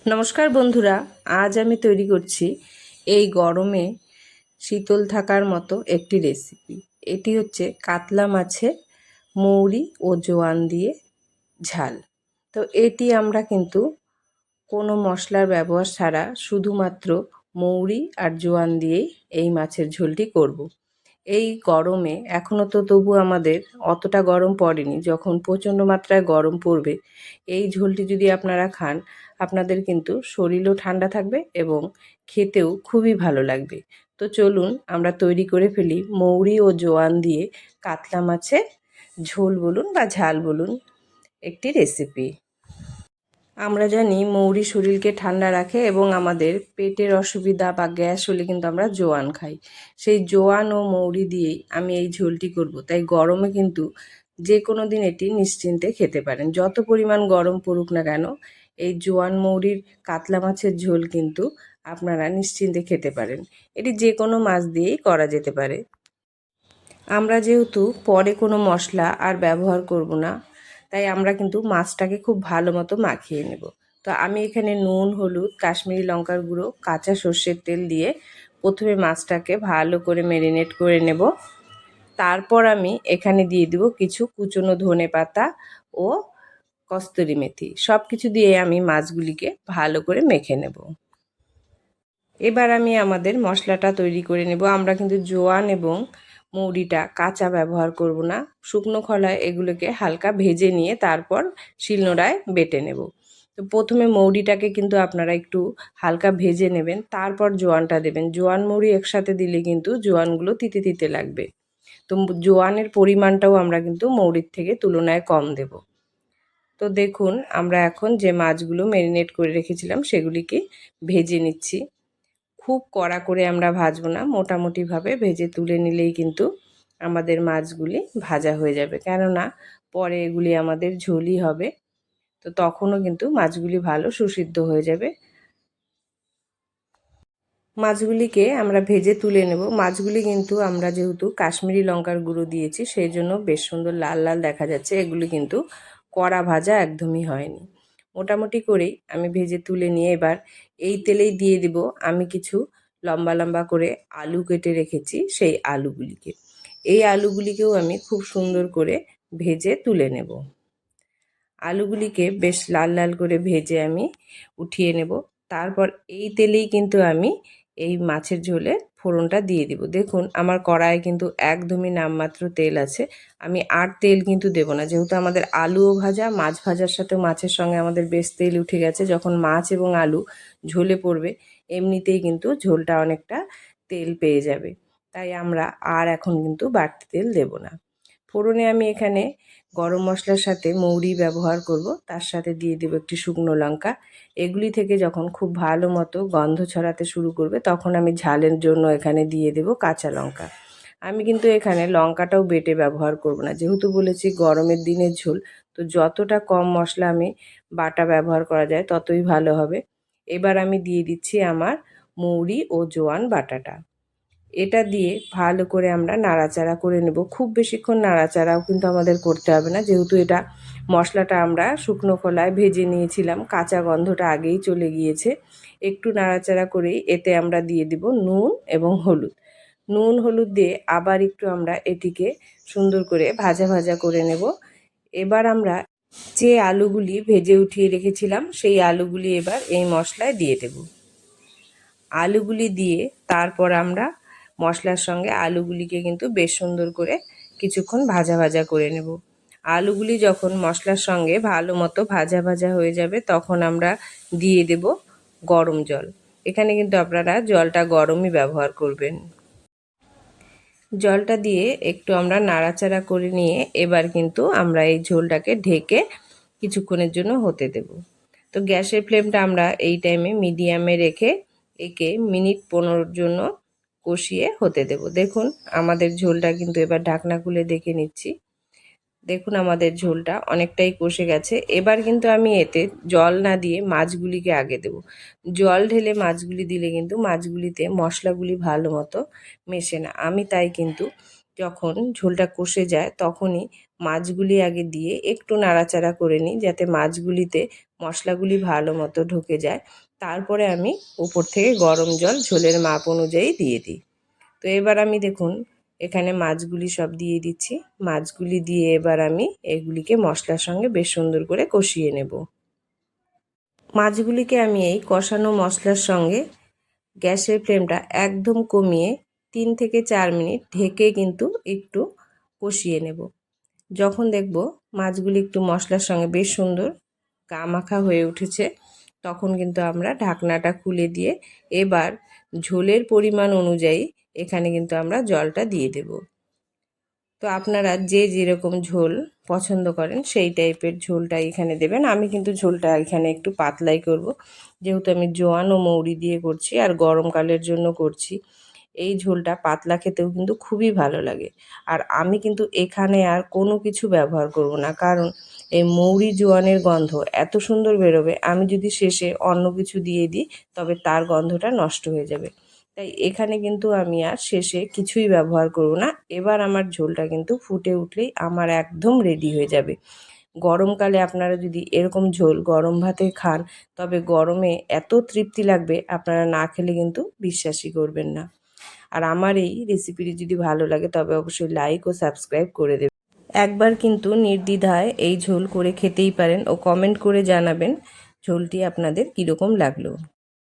নমস্কার বন্ধুরা, আজ আমি তৈরি করছি এই গরমে শীতল থাকার মতো একটি রেসিপি। এটি হচ্ছে কাতলা মাছের মৌরি ও জোয়ান দিয়ে ঝাল। তো এটি আমরা কিন্তু কোনো মশলার ব্যবহার ছাড়া শুধুমাত্র মৌরি আর জোয়ান দিয়েই এই মাছের ঝোলটি করব। এই গরমে এখনও তো তবু আমাদের অতটা গরম পড়েনি, যখন প্রচণ্ড মাত্রায় গরম পড়বে এই ঝোলটি যদি আপনারা খান আপনাদের কিন্তু শরীরও ঠান্ডা থাকবে এবং খেতেও খুবই ভালো লাগবে। তো চলুন আমরা তৈরি করে ফেলি মৌরি ও জোয়ান দিয়ে কাতলা মাছের ঝোল বলুন বা ঝাল বলুন একটি রেসিপি। আমরা জানি মৌরি শরীরকে ঠান্ডা রাখে এবং আমাদের পেটের অসুবিধা বা গ্যাস হলে কিন্তু আমরা জোয়ান খাই। সেই জোয়ান ও মৌরি দিয়েই আমি এই ঝোলটি করব। তাই গরমে কিন্তু যে কোনো দিন এটি নিশ্চিন্তে খেতে পারেন, যত পরিমাণ গরম পড়ুক না কেন এই জোয়ান মৌরির কাতলা মাছের ঝোল কিন্তু আপনারা নিশ্চিন্তে খেতে পারেন। এটি যে কোনো মাছ দিয়েই করা যেতে পারে। আমরা যেহেতু পরে কোনো মশলা আর ব্যবহার করব না, তাই আমরা কিন্তু মাছটাকে খুব ভালো মতো মাখিয়ে নেব। তো আমি এখানে নুন, হলুদ, কাশ্মীরি লঙ্কার গুঁড়ো, কাঁচা সর্ষের তেল দিয়ে প্রথমে মাছটাকে ভালো করে ম্যারিনেট করে নেব। তারপর আমি এখানে দিয়ে দেব কিছু কুচনো ধনে পাতা ও কস্তুরি মেথি। সব কিছু দিয়ে আমি মাছগুলিকে ভালো করে মেখে নেব। এবার আমি আমাদের মশলাটা তৈরি করে নেব। আমরা কিন্তু জোয়ান এবং মৌরিটা কাঁচা ব্যবহার করব না, শুকনো খোলায় এগুলোকে হালকা ভেজে নিয়ে তারপর শিলনোড়ায় বেটে নেব। তো প্রথমে মৌরিটাকে কিন্তু আপনারা একটু হালকা ভেজে নেবেন, তারপর জোয়ানটা দেবেন। জোয়ান মৌরি একসাথে দিলে কিন্তু জোয়ানগুলো তিতে তিতে লাগবে। তো জোয়ানের পরিমাণটাও আমরা কিন্তু মৌরির থেকে তুলনায় কম দেব। তো দেখুন আমরা এখন যে মাছগুলো ম্যারিনেট করে রেখেছিলাম সেগুলিকে ভেজে নিচ্ছি। খুব কড়া করে আমরা ভাজবো না, মোটামুটিভাবে ভেজে তুলে নিলেই কিন্তু আমাদের মাছগুলি ভাজা হয়ে যাবে, কেননা পরে এগুলি আমাদের ঝোলই হবে। তো তখনও কিন্তু মাছগুলি ভালো সুসিদ্ধ হয়ে যাবে। মাছগুলিকে আমরা ভেজে তুলে নেব। মাছগুলি কিন্তু আমরা যেহেতু কাশ্মীরি লঙ্কার গুঁড়ো দিয়েছি সেই জন্য বেশ সুন্দর লাল লাল দেখা যাচ্ছে। এগুলি কিন্তু কড়া ভাজা একদমই হয়নি। মোটামুটি করেই আমি ভেজে তুলে নিয়ে এবার এই তেলেই দিয়ে দেব আমি কিছু লম্বা লম্বা করে আলু কেটে রেখেছি সেই আলুগুলিকে। এই আলুগুলিকেও আমি খুব সুন্দর করে ভেজে তুলে নেব। আলুগুলিকে বেশ লাল লাল করে ভেজে আমি উঠিয়ে নেব। তারপর এই তেলেই কিন্তু আমি এই মাছের ঝোলে ফোড়নটা দিয়ে দিব। দেখুন আমার কড়াইয়ে কিন্তু একদমই নামমাত্র তেল আছে, আমি আর তেল কিন্তু দেব না, যেহেতু আমাদের আলুও ভাজা, মাছ ভাজার সাথে মাছের সঙ্গে আমাদের বেশ তেল উঠে গেছে। যখন মাছ এবং আলু ঝোলে পড়বে এমনিতেই কিন্তু ঝোলটা অনেকটা তেল পেয়ে যাবে, তাই আমরা আর এখন কিন্তু বাড়তি তেল দেব না। ফোড়নে আমি এখানে গরম মশলার সাথে মৌরি ব্যবহার করব, তার সাথে দিয়ে দেবো একটি শুকনো লঙ্কা। এগুলি থেকে যখন খুব ভালো মতো গন্ধ ছড়াতে শুরু করবে তখন আমি ঝালের জন্য এখানে দিয়ে দেব কাঁচা লঙ্কা। আমি কিন্তু এখানে লঙ্কাটাও বেটে ব্যবহার করব না, যেহেতু বলেছি গরমের দিনের ঝোল, তো যতটা কম মশলা আমি বাটা ব্যবহার করা যায় ততই ভালো হবে। এবার আমি দিয়ে দিচ্ছি আমার মৌরি ও জোয়ান বাটাটা। এটা দিয়ে ভালো করে আমরা নাড়াচাড়া করে নেব। খুব বেশিক্ষণ নাড়াচাড়াও কিন্তু আমাদের করতে হবে না, যেহেতু এটা মশলাটা আমরা শুকনো খোলায় ভেজে নিয়েছিলাম, কাঁচা গন্ধটা আগেই চলে গিয়েছে। একটু নাড়াচাড়া করেই এতে আমরা দিয়ে দিব নুন এবং হলুদ। নুন হলুদ দিয়ে আবার একটু আমরা এটিকে সুন্দর করে ভাজা ভাজা করে নেব। এবার আমরা যে আলুগুলি ভেজে উঠিয়ে রেখেছিলাম সেই আলুগুলি এবার এই মশলায় দিয়ে দেব। আলুগুলি দিয়ে তারপর আমরা মশলার সঙ্গে আলুগুলিকে কিন্তু বেশ সুন্দর করে কিছুক্ষণ ভাজা ভাজা করে নেব। আলুগুলি যখন মশলার সঙ্গে ভালো মতো ভাজা ভাজা হয়ে যাবে তখন আমরা দিয়ে দেব গরম জল। এখানে কিন্তু আপনারা জলটা গরমই ব্যবহার করবেন। জলটা দিয়ে একটু আমরা নাড়াচাড়া করে নিয়ে এবার কিন্তু আমরা এই ঝোলটাকে ঢেকে কিছুক্ষণের জন্য হতে দেব। তো গ্যাসের ফ্লেমটা আমরা এই টাইমে মিডিয়ামে রেখে একে মিনিট 15 জন্য কষিয়ে হতে দেব। দেখুন আমাদের ঝোলটা কিন্তু এবার ঢাকনা খুলে দেখে নিচ্ছি। দেখুন আমাদের ঝোলটা অনেকটাই কষে গেছে। এবার কিন্তু আমি এতে জল না দিয়ে মাছগুলিকে আগে দেব। জল ঢেলে মাছগুলি দিলে কিন্তু মাছগুলিতে মশলাগুলি ভালো মতো মেশে না। আমি তাই কিন্তু যখন ঝোলটা কষে যায় তখনই মাছগুলি আগে দিয়ে একটু নাড়াচাড়া করে নিই, যাতে মাছগুলিতে মশলাগুলি ভালো মতো ঢুকে যায়। তারপরে আমি উপর থেকে গরম জল ঝোলের মাপ অনুযায়ী দিয়ে দিই। তো এবার আমি দেখুন এখানে মাছগুলি সব দিয়ে দিচ্ছি। মাছগুলি দিয়ে এবার আমি এগুলিকে মশলার সঙ্গে বেশ সুন্দর করে কষিয়ে নেব। মাছগুলিকে আমি এই কষানো মশলার সঙ্গে গ্যাসের ফ্লেমটা একদম কমিয়ে 3 থেকে 4 মিনিট ঢেকে কিন্তু একটু কষিয়ে নেব। যখন দেখব মাছগুলি একটু মশলার সঙ্গে বেশ সুন্দর গা মাখা হয়ে উঠেছে, তখন কিন্তু আমরা ঢাকনাটা খুলে দিয়ে এবার ঝোলের পরিমাণ অনুযায়ী এখানে কিন্তু আমরা জলটা দিয়ে দেব। তো আপনারা যে যেরকম ঝোল পছন্দ করেন সেই টাইপের ঝোলটা এখানে দেবেন। আমি কিন্তু ঝোলটা এখানে একটু পাতলাই করব, যেহেতু আমি জোয়ান ও মৌরি দিয়ে করছি আর গরমকালের জন্য করছি। এই ঝোলটা পাতলা খেতেও কিন্তু খুবই ভালো লাগে। আর আমি কিন্তু এখানে আর কোনো কিছু ব্যবহার করব না, কারণ এই মৌরি জোয়ানের গন্ধ এত সুন্দর বেরোবে, আমি যদি শেষে অন্য কিছু দিয়ে দিই তবে তার গন্ধটা নষ্ট হয়ে যাবে। তাই এখানে কিন্তু আমি আর শেষে কিছুই ব্যবহার করব না। এবার আমার ঝোলটা কিন্তু ফুটে উঠলেই আমার একদম রেডি হয়ে যাবে। গরমকালে আপনারা যদি এরকম ঝোল গরম ভাতে খান তবে গরমে এত তৃপ্তি লাগবে, আপনারা না খেলে কিন্তু বিশ্বাসই করবেন না। আর আমার এই রেসিপিটি যদি ভালো লাগে তবে অবশ্যই লাইক ও সাবস্ক্রাইব করে দেবেন। একবার কিন্তু নির্দ্বিধায় এই ঝোল করে খেতেই পারেন ও কমেন্ট করে জানাবেন ঝোলটি আপনাদের কীরকম লাগলো।